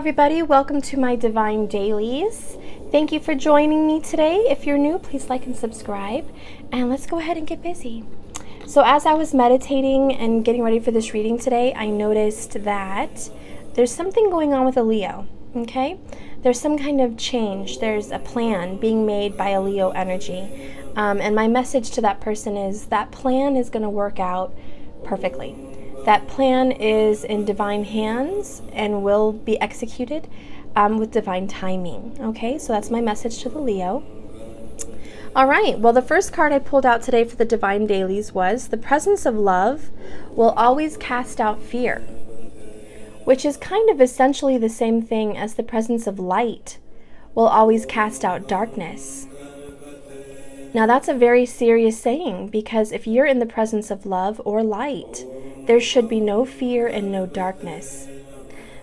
everybody, welcome to my Divine Dailies. Thank you for joining me today. If you're new, please like and subscribe, and let's go ahead and get busy. So as I was meditating and getting ready for this reading today, I noticed that there's something going on with a Leo, okay? There's some kind of change. There's a plan being made by a Leo energy. And my message to that person is that plan is going to work out perfectly. That plan is in divine hands and will be executed with divine timing. Okay, so that's my message to the Leo. All right, well, the first card I pulled out today for the Divine Dailies was the presence of love will always cast out fear, which is kind of essentially the same thing as the presence of light will always cast out darkness. Now, that's a very serious saying, because if you're in the presence of love or light, there should be no fear and no darkness.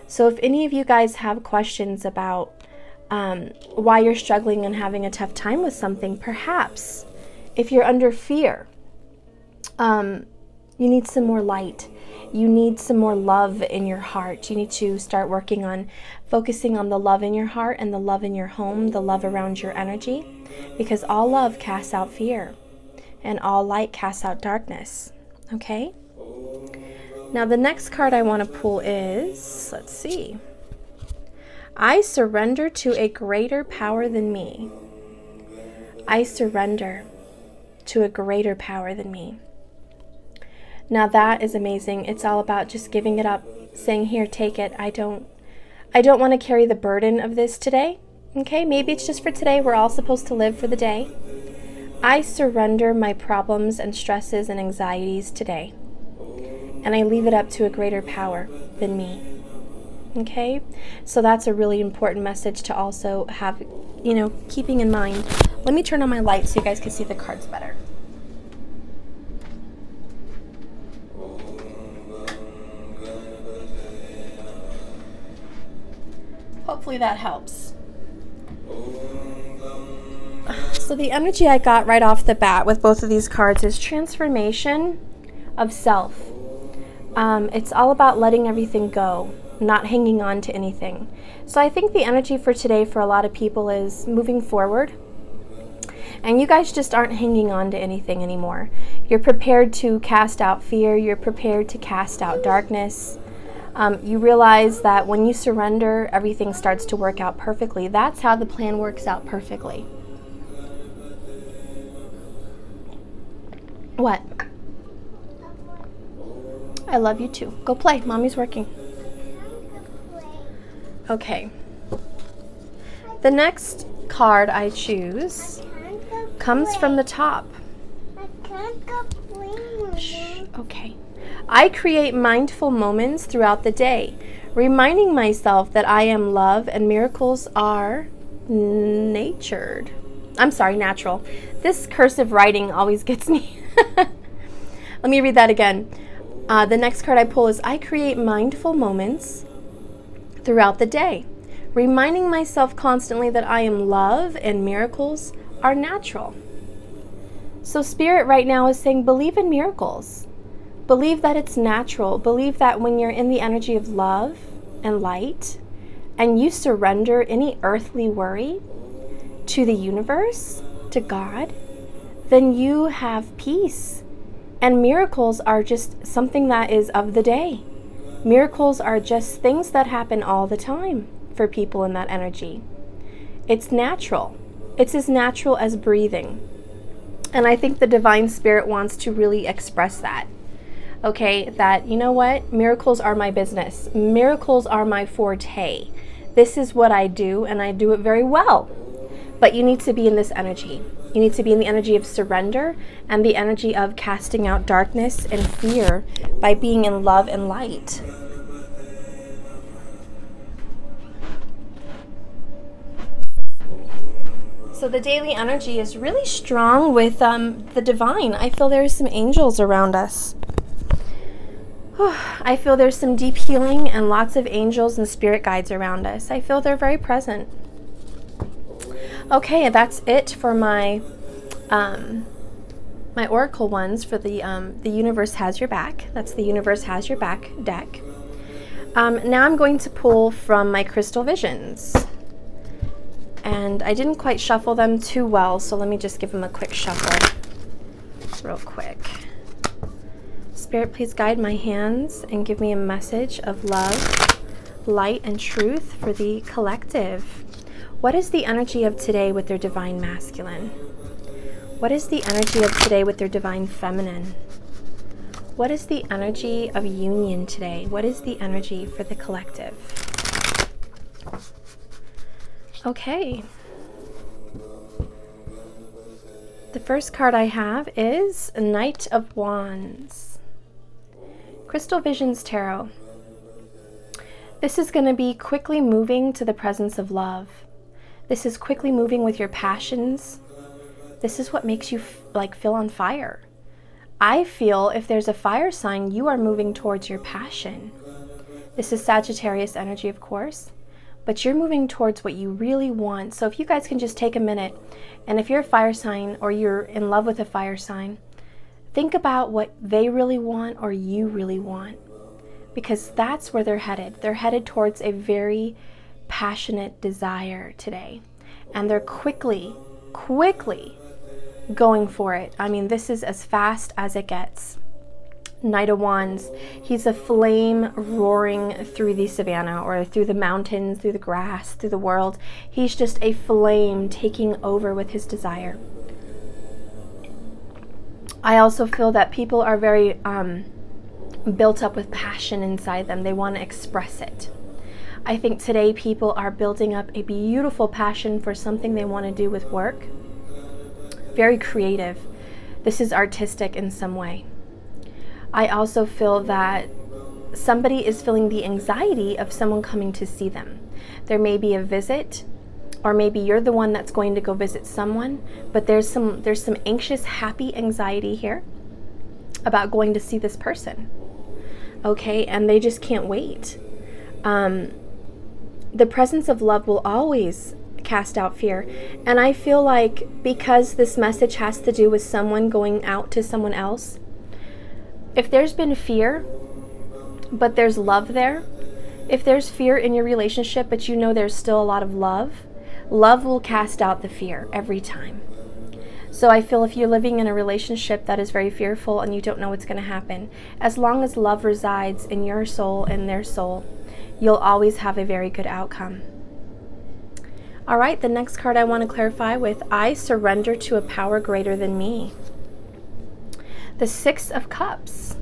So if any of you guys have questions about why you're struggling and having a tough time with something, perhaps if you're under fear, you need some more light. You need some more love in your heart. You need to start working on focusing on the love in your heart and the love in your home, the love around your energy, because all love casts out fear and all light casts out darkness. Okay? Now the next card I want to pull is, let's see, I surrender to a greater power than me. I surrender to a greater power than me. Now that is amazing. It's all about just giving it up, saying, here, take it. I don't want to carry the burden of this today. Okay, maybe it's just for today. We're all supposed to live for the day. I surrender my problems and stresses and anxieties today, and I leave it up to a greater power than me. Okay, so that's a really important message to also have, keeping in mind. Let me turn on my light so you guys can see the cards better. Hopefully that helps. So the energy I got right off the bat with both of these cards is transformation of self. It's all about letting everything go, not hanging on to anything. So I think the energy for today for a lot of people is moving forward. And you guys just aren't hanging on to anything anymore. You're prepared to cast out fear. You're prepared to cast out darkness. You realize that when you surrender, everything starts to work out perfectly. That's how the plan works out perfectly. What? I love you too. Go play. Mommy's working. Okay. The next card I choose comes from the top. Shh. Okay. I create mindful moments throughout the day, reminding myself that I am love and miracles are natural. This cursive writing always gets me. Let me read that again. The next card I pull is I create mindful moments throughout the day, reminding myself constantly that I am love and miracles are natural. So Spirit right now is saying, believe in miracles. Believe that it's natural. Believe that when you're in the energy of love and light and you surrender any earthly worry to the universe, to God, then you have peace. And miracles are just something that is of the day. Miracles are just things that happen all the time for people in that energy. It's natural. It's as natural as breathing. And I think the Divine Spirit wants to really express that. Okay, that, you know what? Miracles are my business. Miracles are my forte. This is what I do, and I do it very well. But you need to be in this energy. You need to be in the energy of surrender and the energy of casting out darkness and fear by being in love and light. So the daily energy is really strong with the divine. I feel there's some angels around us. I feel there's some deep healing and lots of angels and spirit guides around us. I feel they're very present. Okay, that's it for my my oracle ones for the Universe Has Your Back. That's the Universe Has Your Back deck. Now I'm going to pull from my crystal visions. And I didn't quite shuffle them too well, so let me just give them a quick shuffle real quick. Spirit, please guide my hands and give me a message of love, light, and truth for the collective. What is the energy of today with their divine masculine? What is the energy of today with their divine feminine? What is the energy of union today? What is the energy for the collective? Okay. The first card I have is Knight of Wands. Crystal Visions Tarot. This is going to be quickly moving to the presence of love. This is quickly moving with your passions. This is what makes you feel on fire. I feel if there's a fire sign, you are moving towards your passion. This is Sagittarius energy, of course, but you're moving towards what you really want. So if you guys can just take a minute, and if you're a fire sign or you're in love with a fire sign, think about what they really want or you really want, because that's where they're headed. They're headed towards a very passionate desire today, and they're quickly going for it. I mean, this is as fast as it gets. Knight of Wands, he's a flame roaring through the savannah or through the mountains, through the grass, through the world. He's just a flame taking over with his desire. I also feel that people are very built up with passion inside them. They want to express it. I think today people are building up a beautiful passion for something they want to do with work. Very creative. This is artistic in some way. I also feel that somebody is feeling the anxiety of someone coming to see them. There may be a visit, or maybe you're the one that's going to go visit someone, but there's some anxious, happy anxiety here about going to see this person. Okay, and they just can't wait. The presence of love will always cast out fear. And I feel like because this message has to do with someone going out to someone else, if there's been fear, but there's love there, if there's fear in your relationship, but you know there's still a lot of love, love will cast out the fear every time. So I feel if you're living in a relationship that is very fearful and you don't know what's going to happen, as long as love resides in your soul and their soul, you'll always have a very good outcome. All right, the next card I want to clarify with, I surrender to a power greater than me. The Six of Cups.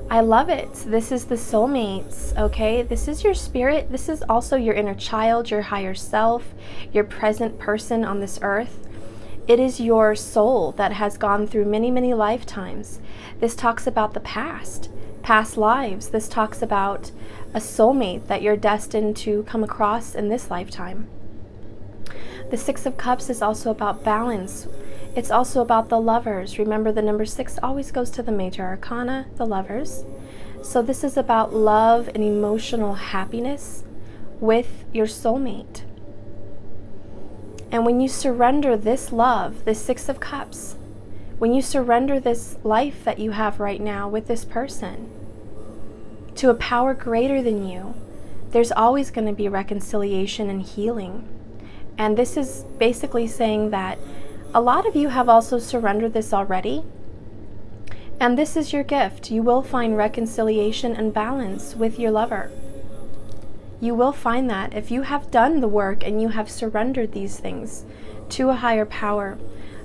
I love it. This is the soulmates, okay? This is your spirit. This is also your inner child, your higher self, your present person on this earth. It is your soul that has gone through many, many lifetimes. This talks about the past lives. This talks about a soulmate that you're destined to come across in this lifetime. The Six of Cups is also about balance. It's also about the lovers. Remember, the number 6 always goes to the major arcana, the lovers. So this is about love and emotional happiness with your soulmate. And when you surrender this love, this Six of Cups, when you surrender this life that you have right now with this person to a power greater than you, there's always going to be reconciliation and healing. And this is basically saying that a lot of you have also surrendered this already. And this is your gift. You will find reconciliation and balance with your lover. You will find that if you have done the work and you have surrendered these things to a higher power,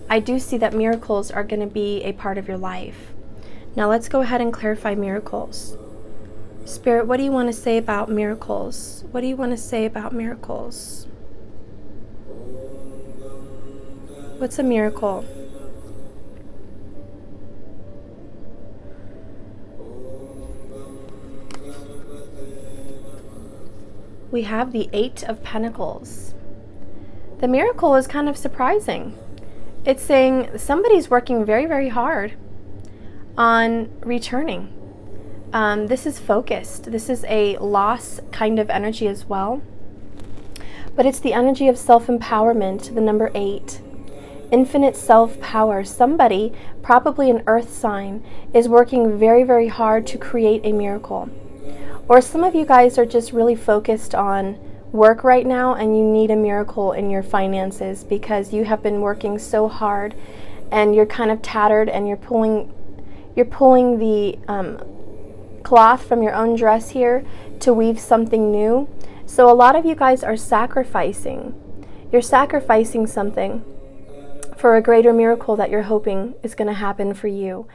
I do see that miracles are going to be a part of your life. Now let's go ahead and clarify miracles. Spirit, what do you want to say about miracles? What do you want to say about miracles? What's a miracle? We have the Eight of Pentacles. The miracle is kind of surprising. It's saying somebody's working very, very hard on returning. This is focused. This is a loss kind of energy as well. But it's the energy of self-empowerment, the number 8. Infinite self-power. Somebody, probably an earth sign, is working very, very hard to create a miracle. Or some of you guys are just really focused on work right now and you need a miracle in your finances because you have been working so hard and you're kind of tattered and you're pulling the cloth from your own dress here to weave something new. So a lot of you guys are sacrificing. You're sacrificing something for a greater miracle that you're hoping is going to happen for you.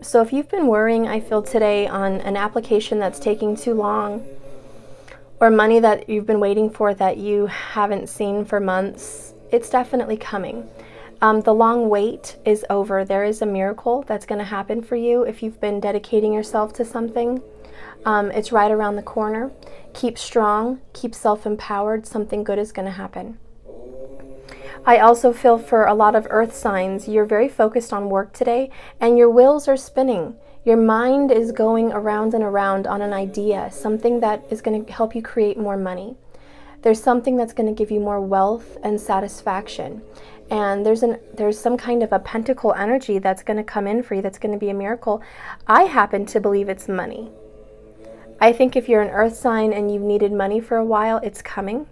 So if you've been worrying, I feel today, on an application that's taking too long, or money that you've been waiting for that you haven't seen for months, it's definitely coming. The long wait is over. There is a miracle that's going to happen for you if you've been dedicating yourself to something. It's right around the corner. Keep strong, keep self-empowered. Something good is going to happen. I also feel for a lot of earth signs, you're very focused on work today and your wheels are spinning. Your mind is going around and around on an idea, something that is going to help you create more money. There's something that's going to give you more wealth and satisfaction. And there's some kind of a pentacle energy that's going to come in for you that's going to be a miracle. I happen to believe it's money. I think if you're an earth sign and you've needed money for a while, it's coming.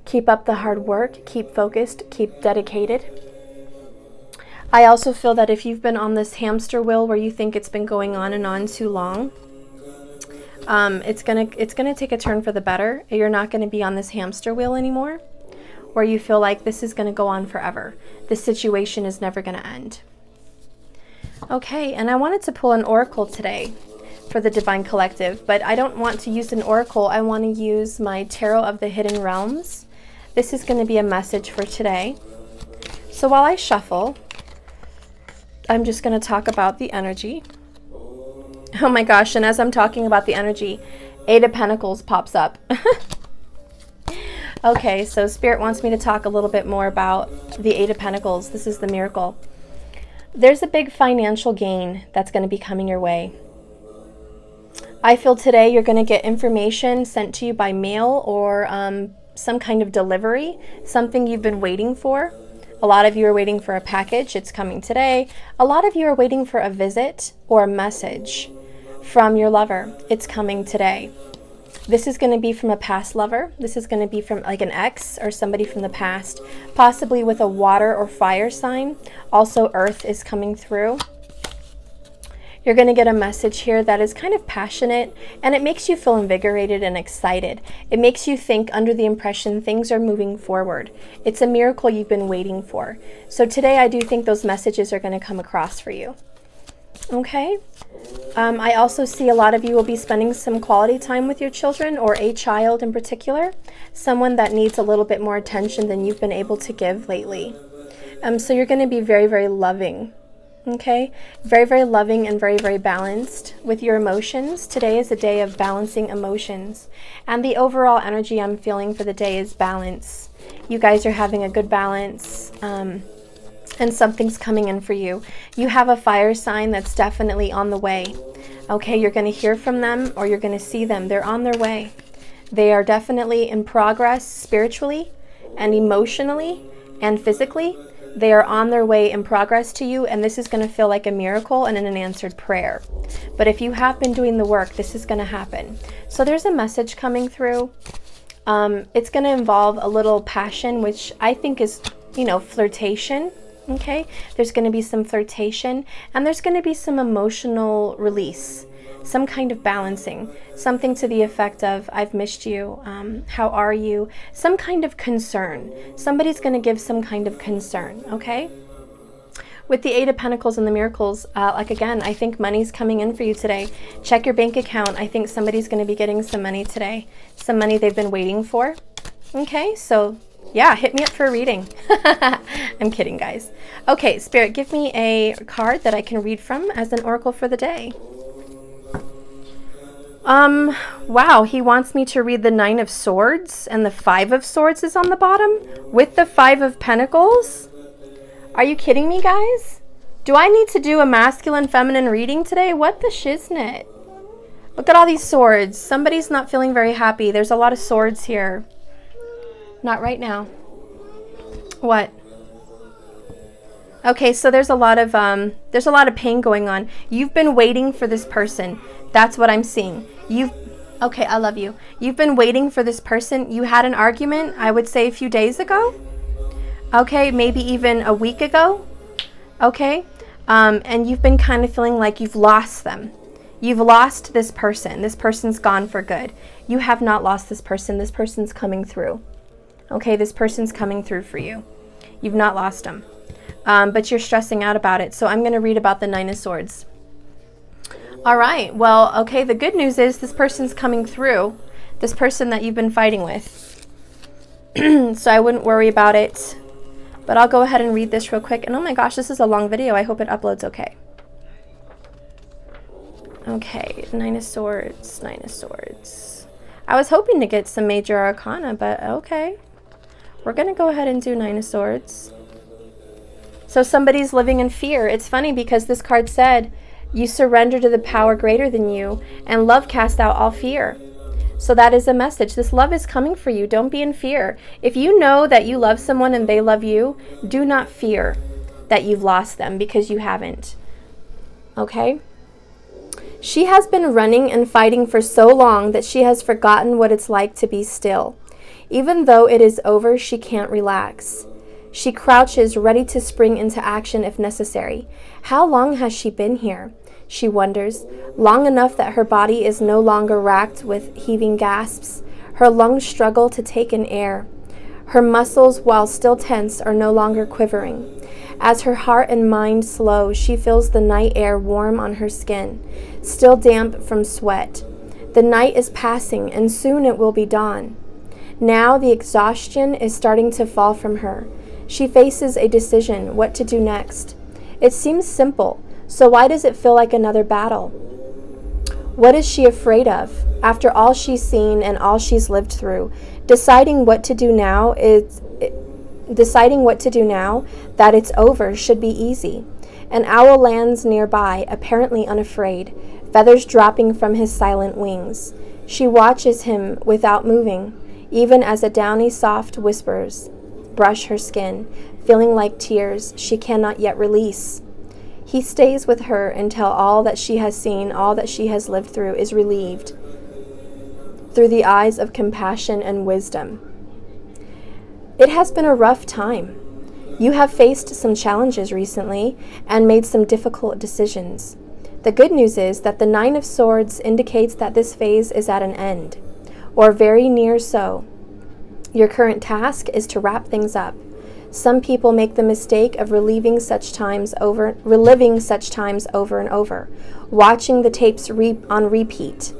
Keep up the hard work, keep focused, keep dedicated. I also feel that if you've been on this hamster wheel where you think it's been going on and on too long, it's gonna take a turn for the better. You're not gonna be on this hamster wheel anymore, where you feel like this is gonna go on forever. This situation is never gonna end. Okay, and I wanted to pull an oracle today for the Divine Collective, but I don't want to use an oracle. I want to use my Tarot of the Hidden Realms. This is going to be a message for today. So while I shuffle, I'm just going to talk about the energy. Oh my gosh, and as I'm talking about the energy, Eight of Pentacles pops up. Okay, so Spirit wants me to talk a little bit more about the Eight of Pentacles. This is the miracle. There's a big financial gain that's going to be coming your way. I feel today you're going to get information sent to you by mail or some kind of delivery, something you've been waiting for. A lot of you are waiting for a package. It's coming today. A lot of you are waiting for a visit or a message from your lover. It's coming today. This is going to be from a past lover. This is going to be from like an ex or somebody from the past, possibly with a water or fire sign. Also, earth is coming through. You're going to get a message here that is kind of passionate, and it makes you feel invigorated and excited. It makes you think under the impression things are moving forward. It's a miracle you've been waiting for. So today I do think those messages are going to come across for you. Okay? I also see a lot of you will be spending some quality time with your children, or a child in particular. Someone that needs a little bit more attention than you've been able to give lately. So you're going to be very, very loving. Okay, very, very loving and very, very balanced with your emotions. Today is a day of balancing emotions. And the overall energy I'm feeling for the day is balance. You guys are having a good balance, and something's coming in for you. You have a fire sign that's definitely on the way. Okay, you're going to hear from them or you're going to see them. They're on their way. They are definitely in progress spiritually and emotionally and physically. They are on their way in progress to you, and this is going to feel like a miracle and an answered prayer. But if you have been doing the work, this is going to happen. So there's a message coming through. It's going to involve a little passion, which I think is, you know, flirtation. Okay, there's going to be some flirtation, and there's going to be some emotional release, some kind of balancing, something to the effect of, I've missed you, how are you, some kind of concern. Somebody's going to give some kind of concern, okay? With the Eight of Pentacles and the miracles, like again, I think money's coming in for you today. Check your bank account. I think somebody's going to be getting some money today, some money they've been waiting for. Okay, so yeah, hit me up for a reading. I'm kidding, guys. Okay, Spirit, give me a card that I can read from as an oracle for the day. Wow, he wants me to read the Nine of Swords, and the Five of Swords is on the bottom with the Five of Pentacles. Are you kidding me, guys? Do I need to do a masculine, feminine reading today? What the shiznit? Look at all these swords. Somebody's not feeling very happy. There's a lot of swords here. Not right now. What? Okay, so there's a lot of pain going on. You've been waiting for this person. That's what I'm seeing. Okay, I love you. You've been waiting for this person. You had an argument, I would say a few days ago. Okay, maybe even a week ago. Okay, and you've been kind of feeling like you've lost them. You've lost this person. This person's gone for good. You have not lost this person. This person's coming through. Okay, this person's coming through for you. You've not lost them. But you're stressing out about it. So I'm going to read about the Nine of Swords. All right. Well, okay, the good news is this person's coming through. This person that you've been fighting with. So I wouldn't worry about it. But I'll go ahead and read this real quick. And oh my gosh, this is a long video. I hope it uploads okay. Okay, Nine of Swords, Nine of Swords. I was hoping to get some major arcana, but okay. We're going to go ahead and do Nine of Swords. So somebody's living in fear. It's funny because this card said, you surrender to the power greater than you, and love casts out all fear. So that is a message. This love is coming for you. Don't be in fear. If you know that you love someone and they love you, do not fear that you've lost them, because you haven't. Okay? She has been running and fighting for so long that she has forgotten what it's like to be still. Even though it is over, she can't relax. She crouches, ready to spring into action if necessary. How long has she been here? She wonders. Long enough that her body is no longer racked with heaving gasps. Her lungs struggle to take in air. Her muscles, while still tense, are no longer quivering. As her heart and mind slow, she feels the night air warm on her skin, still damp from sweat. The night is passing, and soon it will be dawn. Now the exhaustion is starting to fall from her. She faces a decision, what to do next. It seems simple, so why does it feel like another battle? What is she afraid of? After all she's seen and all she's lived through, deciding what to do now, that it's over, should be easy. An owl lands nearby, apparently unafraid, feathers dropping from his silent wings. She watches him without moving, even as a downy soft whispers brush her skin, feeling like tears she cannot yet release. He stays with her until all that she has seen, all that she has lived through, is relieved through the eyes of compassion and wisdom. It has been a rough time. You have faced some challenges recently and made some difficult decisions. The good news is that the Nine of Swords indicates that this phase is at an end, or very near so. Your current task is to wrap things up. Some people make the mistake of reliving such times over and over, watching the tapes on repeat.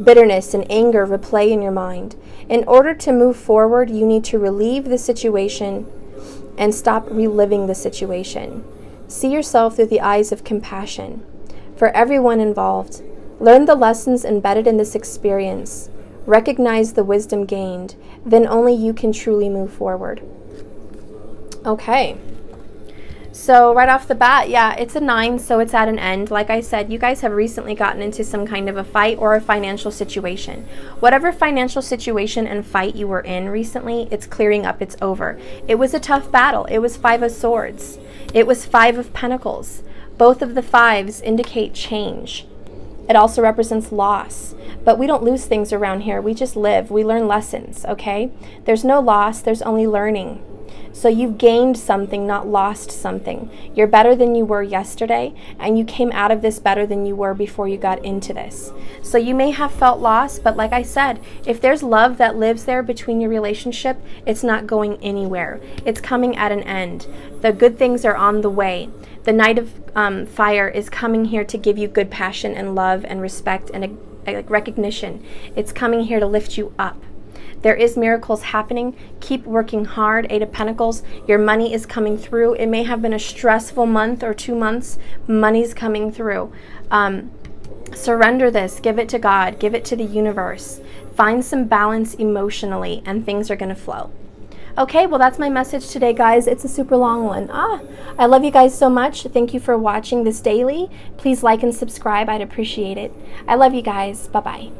Bitterness and anger replay in your mind. In order to move forward, you need to relieve the situation and stop reliving the situation. See yourself through the eyes of compassion. For everyone involved, learn the lessons embedded in this experience. Recognize the wisdom gained. Then only you can truly move forward. Okay. So right off the bat, yeah, it's a 9, so it's at an end. Like I said, you guys have recently gotten into some kind of a fight or a financial situation. Whatever financial situation and fight you were in recently, it's clearing up, it's over. It was a tough battle. It was 5 of Swords. It was 5 of Pentacles. Both of the 5s indicate change. It also represents loss. But we don't lose things around here. We just live. We learn lessons, okay? There's no loss. There's only learning. So you've gained something, not lost something. You're better than you were yesterday, and you came out of this better than you were before you got into this. So you may have felt lost, but like I said, if there's love that lives there between your relationship, it's not going anywhere. It's coming at an end. The good things are on the way. The Knight of Fire is coming here to give you good passion and love and respect and recognition. It's coming here to lift you up. There is miracles happening. Keep working hard. 8 of Pentacles. Your money is coming through. It may have been a stressful month or 2 months. Money's coming through. Surrender this. Give it to God. Give it to the universe. Find some balance emotionally, and things are going to flow. Okay, well, that's my message today, guys. It's a super long one. I love you guys so much. Thank you for watching this daily. Please like and subscribe. I'd appreciate it. I love you guys. Bye-bye.